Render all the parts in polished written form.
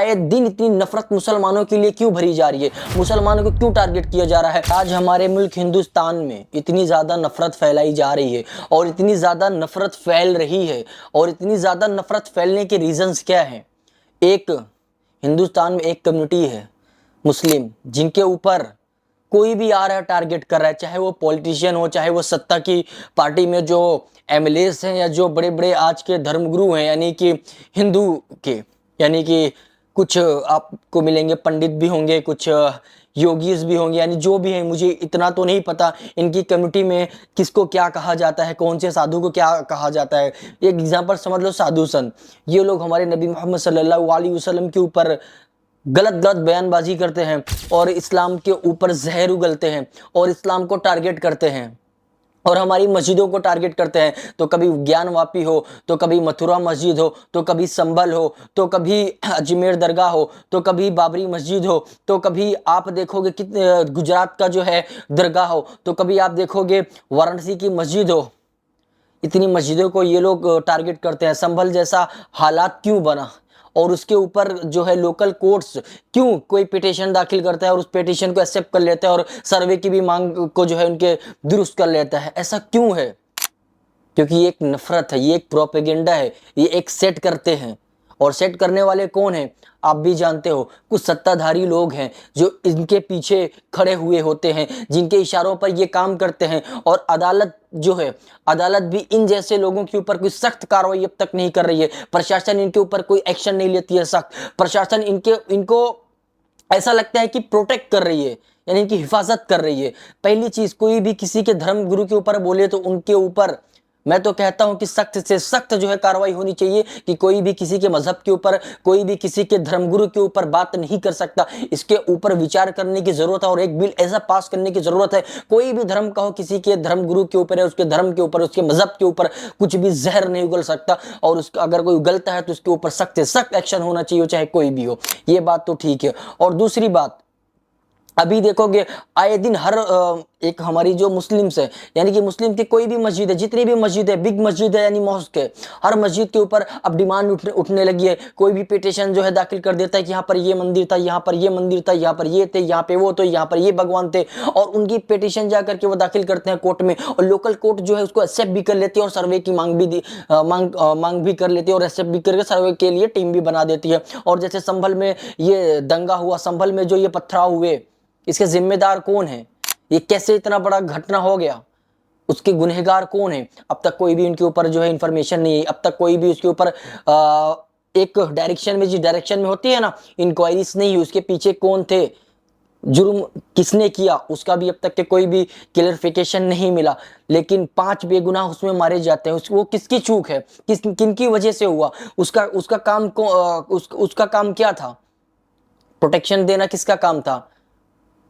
आए दिन इतनी नफरत मुसलमानों के लिए क्यों भरी जा रही है, मुसलमानों को क्यों टारगेट किया जा रहा है। आज हमारे मुल्क हिंदुस्तान में इतनी ज़्यादा नफरत फैलाई जा रही है और इतनी ज़्यादा नफरत फैल रही है, और इतनी ज़्यादा नफरत फैलने के रीजंस क्या हैं। एक हिंदुस्तान में एक कम्युनिटी है मुस्लिम, जिनके ऊपर कोई भी आ रहा है टारगेट कर रहा है, चाहे वो पॉलिटिशियन हो, चाहे वो सत्ता की पार्टी में जो एमएलएस हैं, या जो बड़े बड़े आज के धर्मगुरु हैं, यानी कि हिंदू के, यानी कि कुछ आपको मिलेंगे पंडित भी होंगे, कुछ योगीज भी होंगे, यानी जो भी हैं, मुझे इतना तो नहीं पता इनकी कम्युनिटी में किसको क्या कहा जाता है, कौन से साधु को क्या कहा जाता है। एक एग्जाम्पल समझ लो, साधु संत, ये लोग हमारे नबी मोहम्मद सल्लल्लाहु अलैहि वसल्लम के ऊपर गलत गलत बयानबाजी करते हैं और इस्लाम के ऊपर जहर उगलते हैं और इस्लाम को टारगेट करते हैं और हमारी मस्जिदों को टारगेट करते हैं। तो कभी ज्ञानवापी हो, तो कभी मथुरा मस्जिद हो, तो कभी संभल हो, तो कभी अजमेर दरगाह हो, तो कभी बाबरी मस्जिद हो, तो कभी आप देखोगे कितने गुजरात का जो है दरगाह हो, तो कभी आप देखोगे वाराणसी की मस्जिद हो। इतनी मस्जिदों को ये लोग टारगेट करते हैं। संभल जैसा हालात क्यों बना, और उसके ऊपर जो है लोकल कोर्ट्स क्यों कोई पिटीशन दाखिल करता है और उस पिटीशन को एक्सेप्ट कर लेता है और सर्वे की भी मांग को जो है उनके दुरुस्त कर लेता है। ऐसा क्यों है? क्योंकि ये एक नफरत है, ये एक प्रोपेगेंडा है, ये एक सेट करते हैं। और सेट करने वाले कौन हैं आप भी जानते हो, कुछ सत्ताधारी लोग हैं जो इनके पीछे खड़े हुए होते हैं, जिनके इशारों पर ये काम करते हैं। और अदालत जो है, अदालत भी इन जैसे लोगों के ऊपर कोई सख्त कार्रवाई अब तक नहीं कर रही है। प्रशासन इनके ऊपर कोई एक्शन नहीं लेती है सख्त। प्रशासन इनको ऐसा लगता है कि प्रोटेक्ट कर रही है, यानी कि हिफाजत कर रही है। पहली चीज, कोई भी किसी के धर्म गुरु के ऊपर बोले तो उनके ऊपर मैं तो कहता हूं कि सख्त से सख्त जो है कार्रवाई होनी चाहिए, कि कोई भी किसी के मजहब के ऊपर, कोई भी किसी के धर्मगुरु के ऊपर बात नहीं कर सकता। इसके ऊपर विचार करने की जरूरत है और एक बिल ऐसा पास करने की जरूरत है, कोई भी धर्म का हो, किसी के धर्मगुरु के ऊपर है, उसके धर्म के ऊपर, उसके मजहब के ऊपर कुछ भी जहर नहीं उगल सकता। और उसका अगर कोई उगलता है तो उसके ऊपर सख्त से सख्त एक्शन होना चाहिए, चाहे कोई भी हो। ये बात तो ठीक है। और दूसरी बात, अभी देखोगे आए दिन हर एक हमारी जो मुस्लिम्स है, यानी कि मुस्लिम की कोई भी मस्जिद है, जितनी भी मस्जिद है, बिग मस्जिद है यानी मॉस्क है, हर मस्जिद के ऊपर अब डिमांड उठने लगी है। कोई भी पिटीशन जो है दाखिल कर देता है कि यहाँ पर ये मंदिर था, यहाँ पर ये मंदिर था, यहाँ पर ये थे, यहाँ पे वो, तो यहाँ पर ये भगवान थे, और उनकी पिटीशन जा करके वो दाखिल करते हैं कोर्ट में, और लोकल कोर्ट जो है उसको एक्सेप्ट भी कर लेती है और सर्वे की मांग भी कर लेती है और एक्सेप्ट भी करके सर्वे के लिए टीम भी बना देती है। और जैसे संभल में ये दंगा हुआ, संभल में जो ये पथराव हुए, इसके जिम्मेदार कौन है, ये कैसे इतना बड़ा घटना हो गया, उसके गुनहगार कौन है, अब तक कोई भी उनके ऊपर जो है इंफॉर्मेशन नहीं है। अब तक कोई भी उसके ऊपर एक डायरेक्शन में, जिस डायरेक्शन में होती है ना इंक्वायरीज, नहीं हुई, उसके पीछे कौन थे, जुर्म किसने किया, उसका भी अब तक के कोई भी क्लियरिफिकेशन नहीं मिला। लेकिन 5 बेगुनाह उसमें मारे जाते हैं। वो किसकी चूक है, किनकी वजह से हुआ, उसका काम क्या था, प्रोटेक्शन देना किसका काम था,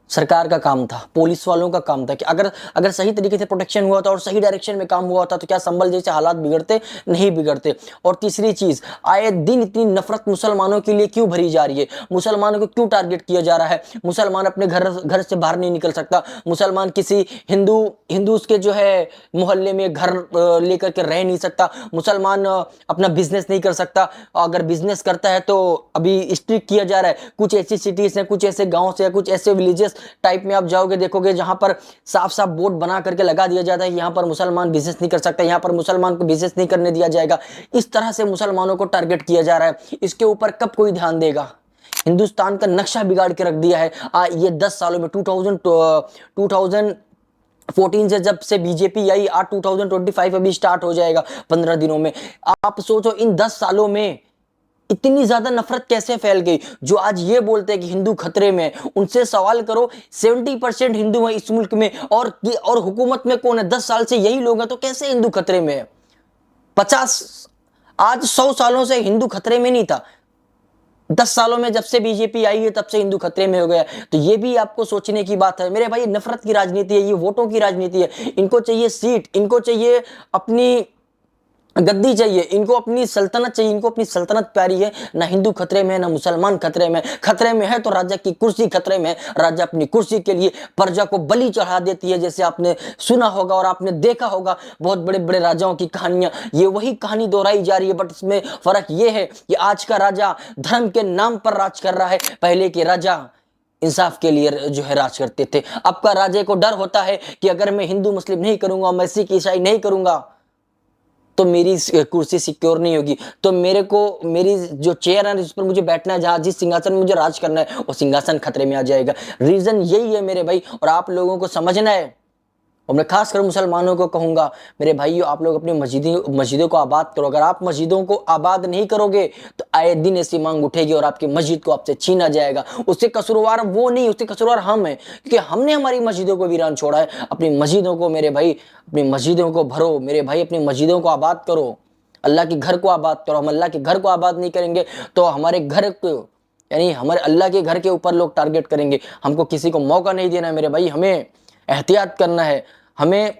सरकार का काम था, पुलिस वालों का काम था। कि अगर सही तरीके से प्रोटेक्शन हुआ था और सही डायरेक्शन में काम हुआ होता तो क्या संभल जैसे हालात बिगड़ते, नहीं बिगड़ते। और तीसरी चीज, आए दिन इतनी नफरत मुसलमानों के लिए क्यों भरी जा रही है, मुसलमानों को क्यों टारगेट किया जा रहा है। मुसलमान अपने घर से बाहर नहीं निकल सकता, मुसलमान किसी हिंदू के जो है मोहल्ले में घर लेकर के रह नहीं सकता, मुसलमान अपना बिजनेस नहीं कर सकता। अगर बिजनेस करता है तो अभी स्ट्रिक्ट किया जा रहा है। कुछ ऐसी सिटीज हैं, कुछ ऐसे गाँव से, कुछ ऐसे विलेजेस टाइप में आप जाओगे, देखोगे जहां पर साफ साफ बोर्ड बना करके लगा दिया जाता है, यहां पर मुसलमान बिजनेस नहीं कर सकता, यहां पर मुसलमान को बिजनेस नहीं करने दिया जाएगा। इस तरह से मुसलमानों को टारगेट किया जा रहा है। इसके ऊपर कब कोई ध्यान देगा। हिंदुस्तान का नक्शा बिगाड़ के रख दिया है ये 10 सालों में। 2014 से जब से बीजेपी आई, आज 2025 अभी स्टार्ट हो जाएगा 15 दिनों में। आप सोचो इन 10 सालों में इतनी ज्यादा नफरत कैसे फैल गई। जो आज ये बोलते हैं कि हिंदू खतरे में, उनसे सवाल करो, 70% हिंदू है इस मुल्क में, और हुकूमत में कौन है, 10 साल से यही लोग हैं, तो कैसे हिंदू खतरे में है। 100 सालों से हिंदू खतरे में नहीं था, 10 सालों में जब से बीजेपी आई है तब से हिंदू खतरे में हो गया। तो ये भी आपको सोचने की बात है मेरे भाई। नफरत की राजनीति है, ये वोटों की राजनीति है। इनको चाहिए सीट, इनको चाहिए अपनी गद्दी चाहिए, इनको अपनी सल्तनत चाहिए, इनको अपनी सल्तनत प्यारी है। ना हिंदू खतरे में है, ना मुसलमान खतरे में है तो राजा की कुर्सी खतरे में है। राजा अपनी कुर्सी के लिए प्रजा को बलि चढ़ा देती है, जैसे आपने सुना होगा और आपने देखा होगा बहुत बड़े बड़े राजाओं की कहानियां। ये वही कहानी दोहराई जा रही है, बट इसमें फर्क ये है कि आज का राजा धर्म के नाम पर राज कर रहा है, पहले के राजा इंसाफ के लिए जो है राज करते थे। अब का राजे को डर होता है कि अगर मैं हिंदू मुस्लिम नहीं करूंगा, मैं सिख ईसाई नहीं करूंगा तो मेरी कुर्सी सिक्योर नहीं होगी, तो मेरे को मेरी जो चेयर है जिस पर मुझे बैठना है, जहां जिस सिंहासन में मुझे राज करना है, वो सिंहासन खतरे में आ जाएगा। रीजन यही है मेरे भाई, और आप लोगों को समझना है। और मैं खासकर मुसलमानों को कहूंगा, मेरे भाइयों आप लोग अपनी मस्जिदों को आबाद करो। अगर आप मस्जिदों को आबाद नहीं करोगे तो आए दिन ऐसी मांग उठेगी और आपकी मस्जिद को आपसे छीना जाएगा। उससे कसूरवार वो नहीं, उससे कसूरवार हम हैं, क्योंकि हमने हमारी मस्जिदों को वीरान छोड़ा है। अपनी मस्जिदों को मेरे भाई, अपनी मस्जिदों को भरो मेरे भाई, अपनी मस्जिदों को आबाद करो, अल्लाह के घर को आबाद करो। हम अल्लाह के घर को आबाद नहीं करेंगे तो हमारे घर को, यानी हमारे अल्लाह के घर के ऊपर लोग टारगेट करेंगे। हमको किसी को मौका नहीं देना है मेरे भाई, हमें एहतियात करना है। हमें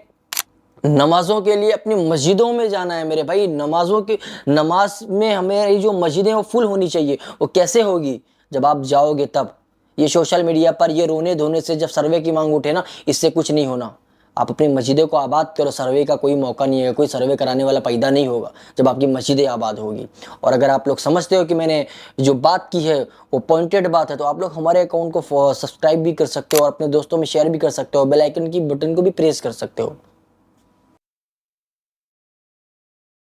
नमाजों के लिए अपनी मस्जिदों में जाना है मेरे भाई। नमाज में हमें जो मस्जिदें वो फुल होनी चाहिए। वो कैसे होगी? जब आप जाओगे तब। ये सोशल मीडिया पर ये रोने धोने से जब सर्वे की मांग उठे ना, इससे कुछ नहीं होना। आप अपनी मस्जिदों को आबाद करो, सर्वे का कोई मौका नहीं है, कोई सर्वे कराने वाला पैदा नहीं होगा जब आपकी मस्जिदें आबाद होगी। और अगर आप लोग समझते हो कि मैंने जो बात की है वो पॉइंटेड बात है, तो आप लोग हमारे अकाउंट को सब्सक्राइब भी कर सकते हो और अपने दोस्तों में शेयर भी कर सकते हो, बेल आइकन की बटन को भी प्रेस कर सकते हो।